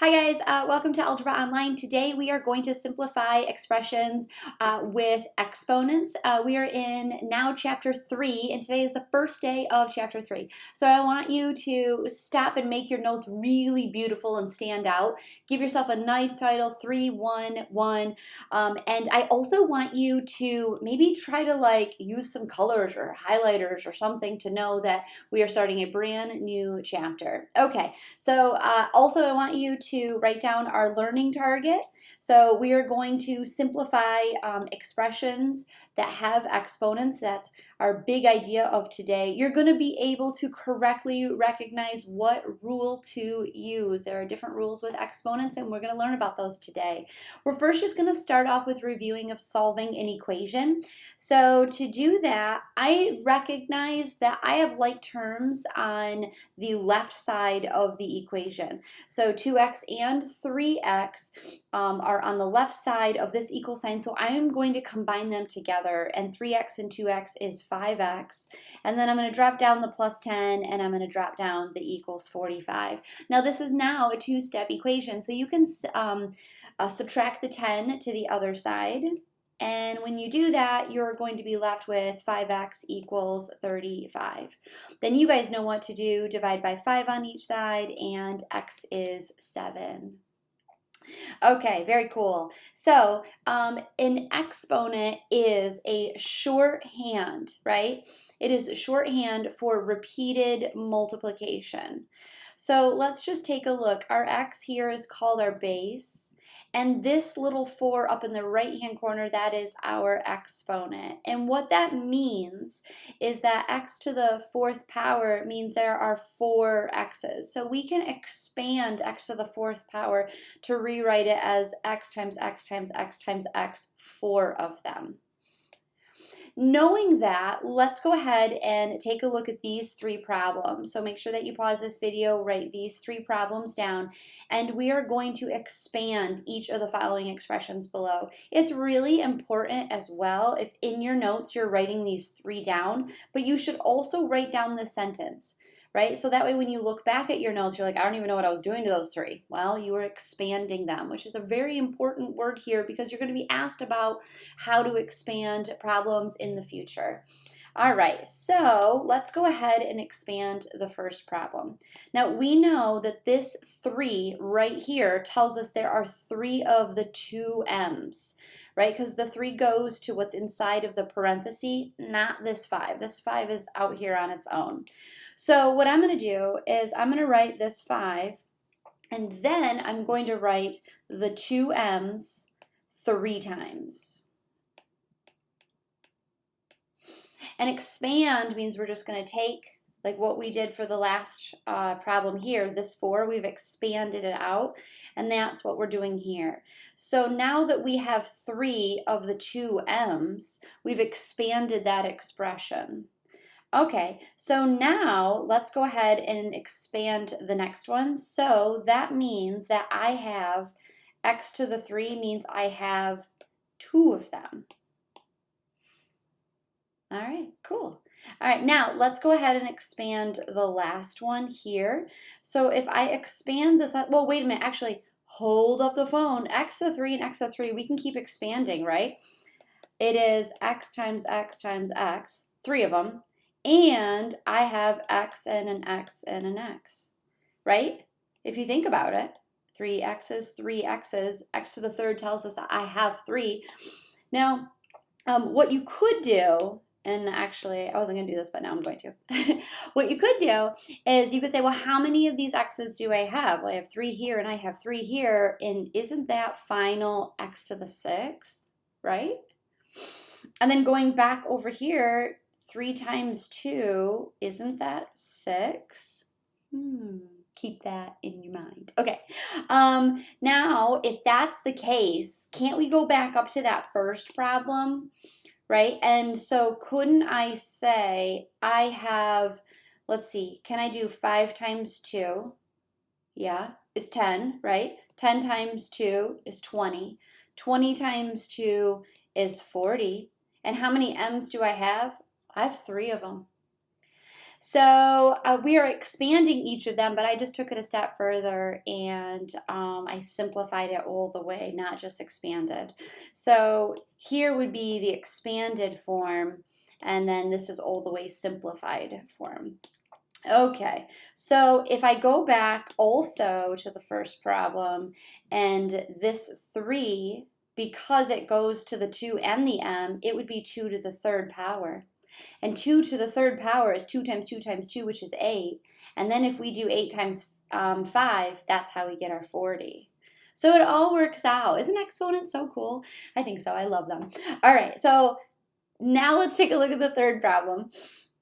Hi guys, welcome to Algebra Online. Today we are going to simplify expressions with exponents. We are in now chapter 3 and today is the first day of chapter 3. So I want you to stop and make your notes really beautiful and stand out. Give yourself a nice title, 3-1-1. And I also want you to maybe try to use some colors or highlighters or something to know that we are starting a brand new chapter. Okay, so also I want you to write down our learning target. So we are going to simplify expressions that have exponents. That's our big idea of today. You're going to be able to correctly recognize what rule to use. There are different rules with exponents and we're going to learn about those today. We're first just going to start off with reviewing of solving an equation. So to do that, I recognize that I have like terms on the left side of the equation. So 2x and 3x are on the left side of this equal sign, so I am going to combine them together, and 3x and 2x is 5x, and then I'm going to drop down the plus 10, and I'm going to drop down the equals 45. Now this is now a two-step equation, so you can subtract the 10 to the other side. And when you do that, you're going to be left with 5x equals 35. Then you guys know what to do. Divide by 5 on each side, and x is 7. Okay, very cool. So an exponent is a shorthand, right? It is a shorthand for repeated multiplication. So let's just take a look. Our x here is called our base. And this little 4 up in the right-hand corner, that is our exponent. And what that means is that x to the 4th power means there are 4 x's. So we can expand x to the 4th power to rewrite it as x times x times x times x, 4 of them. Knowing that, let's go ahead and take a look at these 3 problems. So make sure that you pause this video, write these 3 problems down, and we are going to expand each of the following expressions below. It's really important as well if in your notes you're writing these 3 down, but you should also write down the sentence. Right? So that way when you look back at your notes, you're like, I don't even know what I was doing to those 3. Well, you were expanding them, which is a very important word here because you're going to be asked about how to expand problems in the future. All right, so let's go ahead and expand the first problem. Now, we know that this 3 right here tells us there are 3 of the 2 m's, right? Because the 3 goes to what's inside of the parenthesis, not this 5. This 5 is out here on its own. So what I'm going to do is I'm going to write this 5, and then I'm going to write the 2 m's 3 times. And expand means we're just going to take, like what we did for the last problem here, this 4, we've expanded it out, and that's what we're doing here. So now that we have 3 of the 2 m's, we've expanded that expression. Okay, so now let's go ahead and expand the next one. So that means that I have x to the 3 means I have 2 of them. All right, cool. All right, now let's go ahead and expand the last one here. So if I expand this, well, wait a minute, actually, hold up the phone. X to the 3 and x to the 3, we can keep expanding, right? It is x times x times x, 3 of them. And I have x and an x and an x, right? If you think about it, 3 x's, 3 x's, x to the 3rd tells us that I have 3. Now, what you could do, and actually I wasn't going to do this, but now I'm going to. What you could do is you could say, well, how many of these x's do I have? Well, I have 3 here and I have 3 here, and isn't that final x to the 6th, right? And then going back over here, 3 times 2, isn't that 6? Keep that in your mind. Okay, now if that's the case, can't we go back up to that first problem, right? And so couldn't I say I have, let's see, can I do 5 times 2? Yeah, is 10, right? 10 times 2 is 20. 20 times 2 is 40. And how many m's do I have? I have 3 of them. So we are expanding each of them, but I just took it a step further and I simplified it all the way, not just expanded. So here would be the expanded form, and then this is all the way simplified form. Okay, so if I go back also to the first problem, and this 3, because it goes to the 2 and the m, it would be 2 to the third power. And 2 to the third power is 2 times 2 times 2, which is 8. And then if we do 8 times 5, that's how we get our 40. So it all works out. Isn't exponents so cool? I think so. I love them. All right, so now let's take a look at the third problem.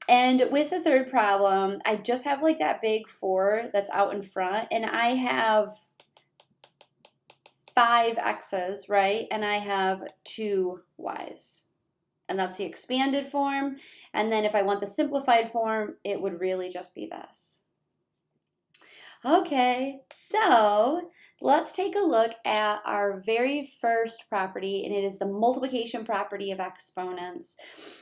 And with the third problem, I just have like that big 4 that's out in front, and I have 5 x's, right? And I have 2 y's. And that's the expanded form. And then if I want the simplified form, it would really just be this. Okay, so let's take a look at our very first property, and it is the multiplication property of exponents,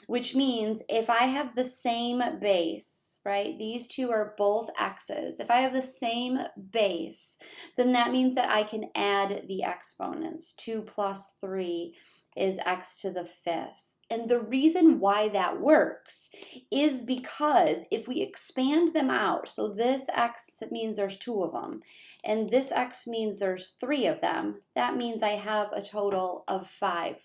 which means if I have the same base, right, these two are both x's. If I have the same base, then that means that I can add the exponents. 2 plus 3 is x to the 5th. And the reason why that works is because if we expand them out, so this x means there's 2 of them, and this x means there's 3 of them, that means I have a total of 5.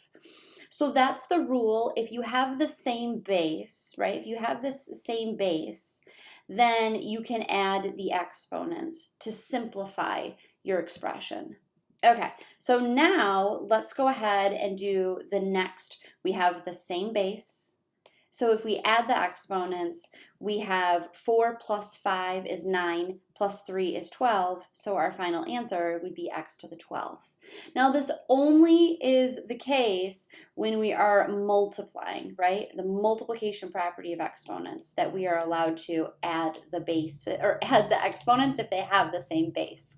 So that's the rule. If you have the same base, right, if you have this same base, then you can add the exponents to simplify your expression. Okay, so now let's go ahead and do the next. We have the same base. So if we add the exponents, we have 4 plus 5 is 9, plus 3 is 12, so our final answer would be x to the 12th. Now this only is the case when we are multiplying, right? The multiplication property of exponents, that we are allowed to add the base, or add the exponents if they have the same base.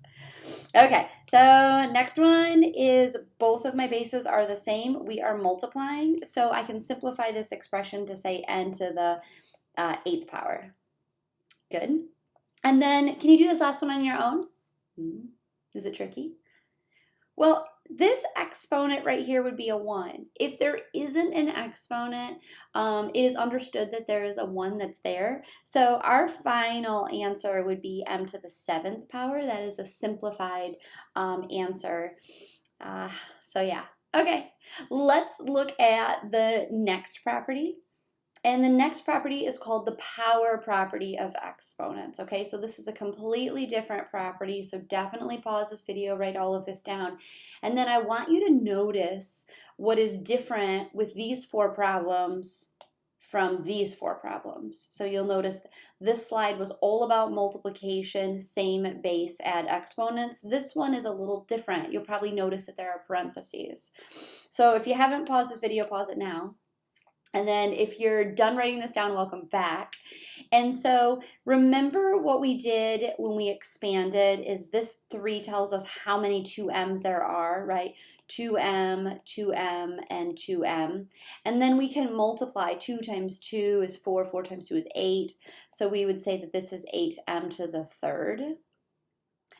Okay, so next one is both of my bases are the same. We are multiplying, so I can simplify this expression to say n to the 8th power. Good. And then, can you do this last one on your own? Is it tricky? Well, this exponent right here would be a 1. If there isn't an exponent, it is understood that there is a 1 that's there. So our final answer would be m to the 7th power. That is a simplified answer. So yeah. Okay, let's look at the next property. And the next property is called the power property of exponents. Okay, so this is a completely different property, so definitely pause this video, write all of this down. And then I want you to notice what is different with these 4 problems from these 4 problems. So you'll notice this slide was all about multiplication, same base, add exponents. This one is a little different. You'll probably notice that there are parentheses. So if you haven't paused this video, pause it now. And then if you're done writing this down, welcome back. And so remember what we did when we expanded is this 3 tells us how many 2m's there are, right? 2m, 2m, and 2m. And then we can multiply. 2 times 2 is 4, 4 times 2 is 8. So we would say that this is 8m to the 3rd.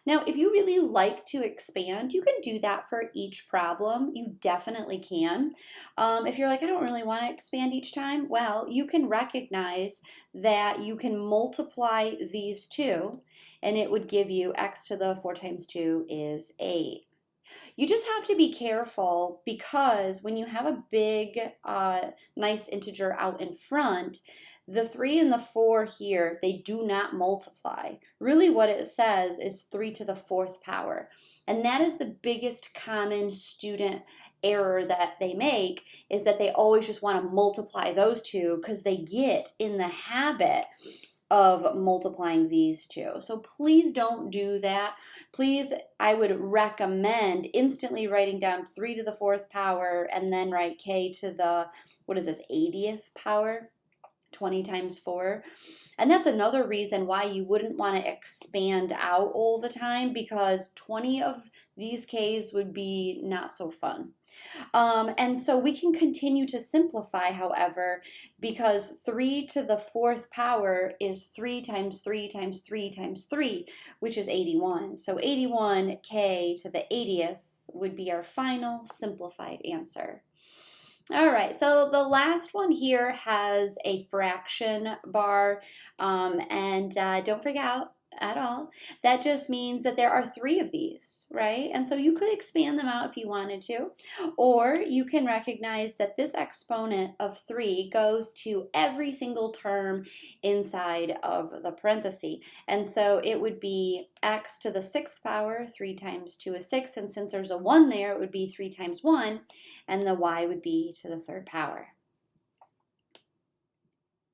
Now, if you really like to expand, you can do that for each problem. You definitely can. If you're like, I don't really want to expand each time, well, you can recognize that you can multiply these 2, and it would give you x to the 4 times 2 is 8. You just have to be careful because when you have a big, nice integer out in front, the 3 and the 4 here, they do not multiply. Really what it says is 3 to the 4th power. And that is the biggest common student error that they make, is that they always just want to multiply those 2 because they get in the habit of multiplying these 2. So please don't do that. Please, I would recommend instantly writing down 3 to the 4th power and then write k to the, what is this, 80th power? 20 times 4. And that's another reason why you wouldn't want to expand out all the time, because 20 of these k's would be not so fun. And so we can continue to simplify, however, because 3 to the 4th power is 3 times 3 times 3 times 3, which is 81. So 81k to the 80th would be our final simplified answer. All right, so the last one here has a fraction bar, and don't freak out at all. That just means that there are 3 of these, right? And so you could expand them out if you wanted to, or you can recognize that this exponent of 3 goes to every single term inside of the parenthesis. And so it would be x to the 6th power, 3 times 2 is 6, and since there's a 1 there, it would be 3 times 1, and the y would be to the 3rd power.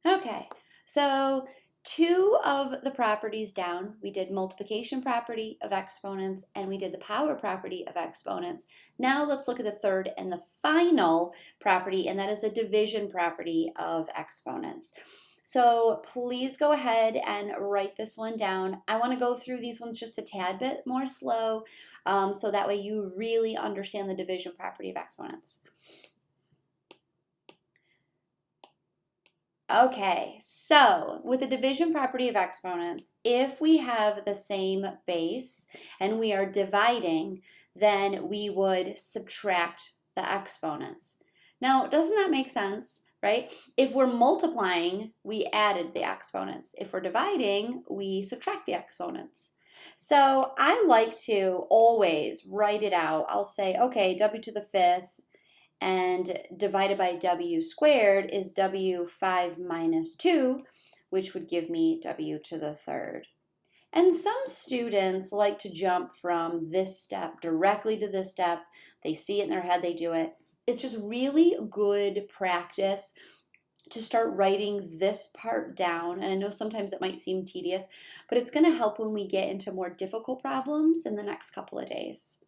Okay, so 2 of the properties down, we did multiplication property of exponents and we did the power property of exponents. Now let's look at the third and the final property, and that is the division property of exponents. So please go ahead and write this one down. I want to go through these ones just a tad bit more slow, so that way you really understand the division property of exponents. Okay, so with the division property of exponents, if we have the same base and we are dividing, then we would subtract the exponents. Now, doesn't that make sense, right? If we're multiplying, we added the exponents. If we're dividing, we subtract the exponents. So I like to always write it out. I'll say, okay, w to the 5th and divided by w squared is w5 minus 2, which would give me w to the 3rd. And some students like to jump from this step directly to this step. They see it in their head, they do it. It's just really good practice to start writing this part down. And I know sometimes it might seem tedious, but it's going to help when we get into more difficult problems in the next couple of days.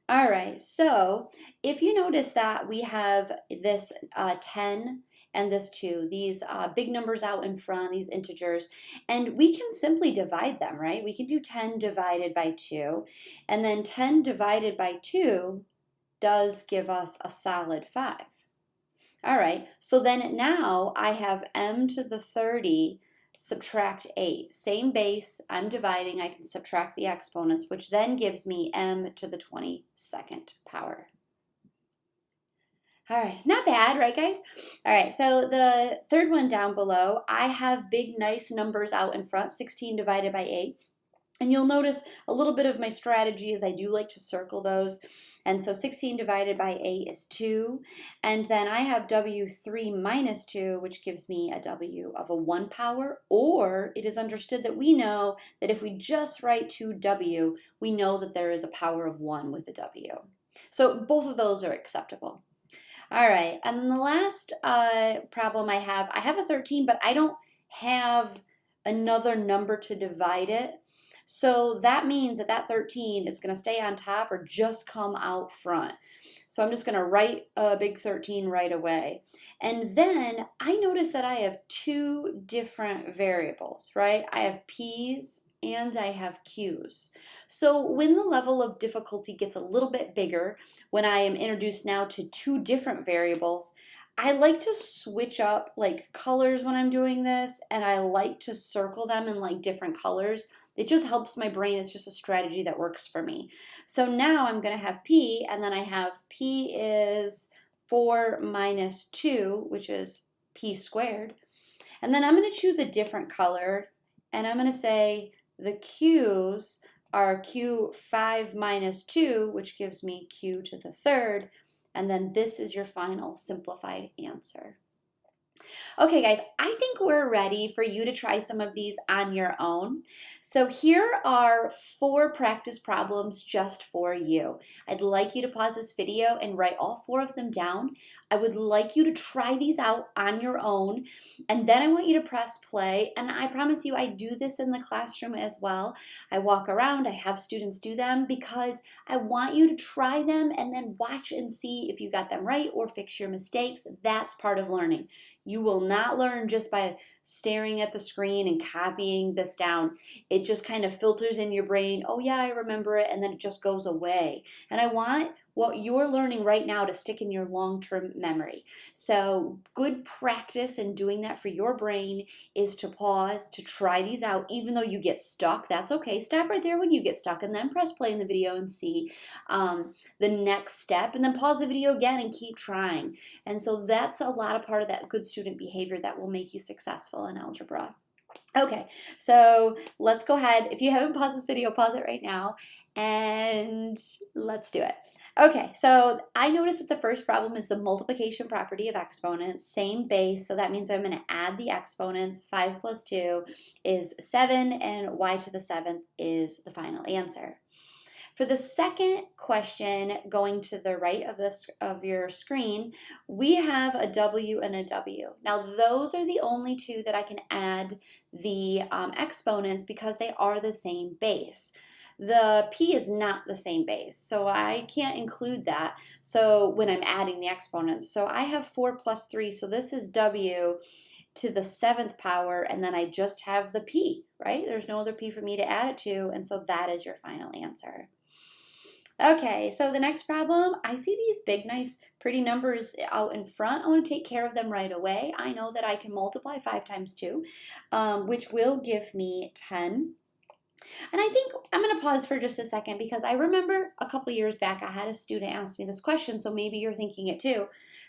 All right, so if you notice that we have this 10 and this 2, these big numbers out in front, these integers, and we can simply divide them, right? We can do 10 divided by 2, and then 10 divided by 2 does give us a solid 5. All right, so then now I have m to the 30 subtract 8. Same base, I'm dividing, I can subtract the exponents, which then gives me m to the 22nd power. All right, not bad, right guys? All right, so the third one down below, I have big nice numbers out in front, 16 divided by 8. And you'll notice a little bit of my strategy is I do like to circle those. And so 16 divided by 8 is 2. And then I have w3 minus 2, which gives me a w of a 1 power. Or it is understood that we know that if we just write 2w, we know that there is a power of 1 with the w. So both of those are acceptable. All right, and then the last problem I have a 13, but I don't have another number to divide it. So that means that that 13 is going to stay on top or just come out front. So I'm just going to write a big 13 right away. And then I notice that I have 2 different variables, right? I have p's and I have q's. So when the level of difficulty gets a little bit bigger, when I am introduced now to 2 different variables, I like to switch up like colors when I'm doing this, and I like to circle them in like different colors. It just helps my brain. It's just a strategy that works for me. So now I'm going to have p, and then I have p is 4 minus 2, which is p squared. And then I'm going to choose a different color, and I'm going to say the q's are q5 minus 2, which gives me q to the 3rd. And then this is your final simplified answer. Okay guys, I think we're ready for you to try some of these on your own. So here are 4 practice problems just for you. I'd like you to pause this video and write all 4 of them down. I would like you to try these out on your own, and then I want you to press play. And I promise you, I do this in the classroom as well. I walk around, I have students do them because I want you to try them and then watch and see if you got them right or fix your mistakes. That's part of learning. You will not learn just by staring at the screen and copying this down. It just kind of filters in your brain. Oh yeah, I remember it, and then it just goes away. And I want what you're learning right now to stick in your long-term memory. So good practice in doing that for your brain is to pause, to try these out, even though you get stuck. That's okay. Stop right there when you get stuck and then press play in the video and see the next step, and then pause the video again and keep trying. And so that's a lot of part of that good student behavior that will make you successful in algebra. Okay, so let's go ahead. If you haven't paused this video, pause it right now and let's do it. Okay, so I noticed that the first problem is the multiplication property of exponents, same base, so that means I'm going to add the exponents. 5 plus 2 is 7, and y to the 7th is the final answer. For the second question, going to the right of your screen, we have a W and a W. Now those are the only two that I can add the exponents because they are the same base. The P is not the same base, so I can't include that. So when I'm adding the exponents, so I have 4 plus 3, so this is W to the 7th power, and then I just have the P, right? There's no other P for me to add it to, and so that is your final answer. Okay, so the next problem, I see these big, nice, pretty numbers out in front. I want to take care of them right away. I know that I can multiply 5 times 2, which will give me 10. And I think I'm going to pause for just a second because I remember a couple years back I had a student ask me this question, so maybe you're thinking it too.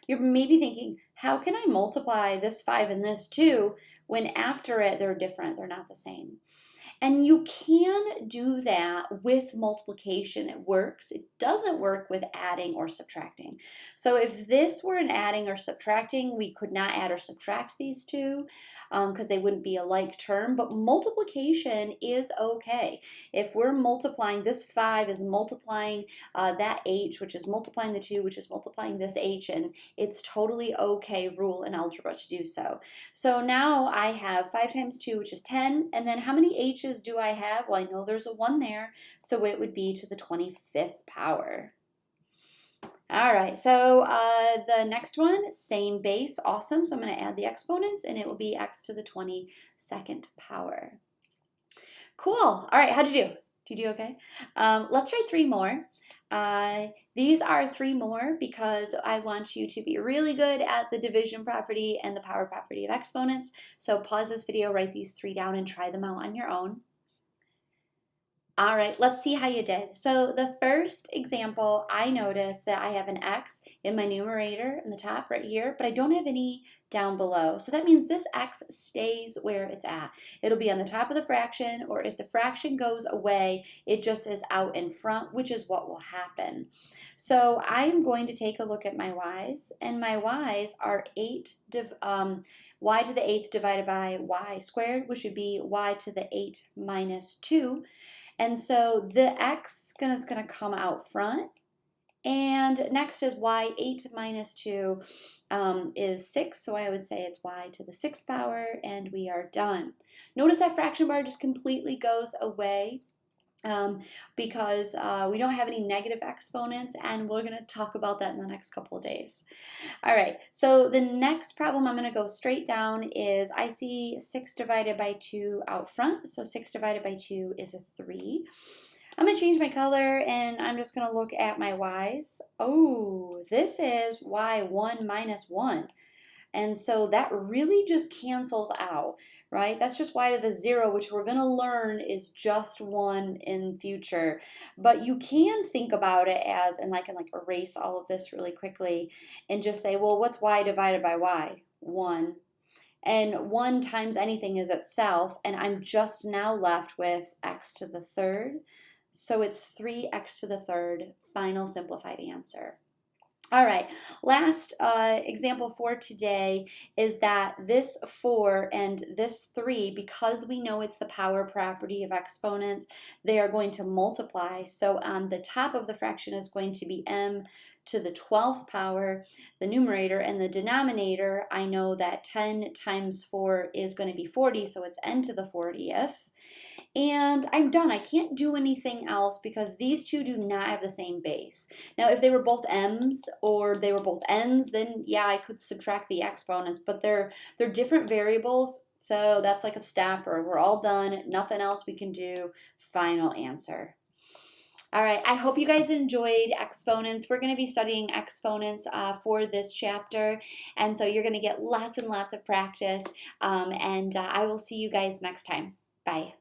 You're maybe thinking, how can I multiply this 5 and this 2 when after it they're different, they're not the same? And you can do that with multiplication. It works. It doesn't work with adding or subtracting. So if this were an adding or subtracting, we could not add or subtract these two because they wouldn't be a like term. But multiplication is okay. If we're multiplying, this 5 is multiplying that h, which is multiplying the 2, which is multiplying this h, and it's totally okay rule in algebra to do so. So now I have 5 times 2, which is 10, and then how many h's do I have? Well, I know there's a 1 there, so it would be to the 25th power. All right, so the next one, same base, awesome. So I'm going to add the exponents, and it will be x to the 22nd power. Cool. All right, how'd you do? Did you do okay? Let's try 3 more. These are 3 more because I want you to be really good at the division property and the power property of exponents. So pause this video, write these 3 down, and try them out on your own. All right, let's see how you did. So the first example, I noticed that I have an x in my numerator in the top right here, but I don't have any down below. So that means this x stays where it's at. It'll be on the top of the fraction, or if the fraction goes away, it just is out in front, which is what will happen. So I'm going to take a look at my y's, and my y's are y to the 8th divided by y squared, which would be y to the 8 minus 2. And so the x is going to come out front. And next is y. 8 minus 2 is 6, so I would say it's y to the 6th power, and we are done. Notice that fraction bar just completely goes away because we don't have any negative exponents, and we're going to talk about that in the next couple of days. All right, so the next problem I'm going to go straight down is I see 6 divided by 2 out front, so 6 divided by 2 is a 3. I'm going to change my color, and I'm just going to look at my y's. Oh, this is y1 minus 1. And so that really just cancels out, right? That's just y to the 0, which we're going to learn is just 1 in future. But you can think about it as, and I can like erase all of this really quickly and just say, well, what's y divided by y? 1. And 1 times anything is itself, and I'm just now left with x to the 3rd. So it's 3x to the 3rd, final simplified answer. All right, last example for today is that this 4 and this 3, because we know it's the power property of exponents, they are going to multiply. So on the top of the fraction is going to be m to the 12th power, the numerator, and the denominator, I know that 10 times 4 is going to be 40, so it's n to the 40th. And I'm done. I can't do anything else because these two do not have the same base. Now, if they were both m's or they were both n's, then yeah, I could subtract the exponents, but they're different variables, so that's like a stopper. We're all done. Nothing else we can do. Final answer. All right, I hope you guys enjoyed exponents. We're going to be studying exponents for this chapter, and so you're going to get lots and lots of practice, and I will see you guys next time. Bye.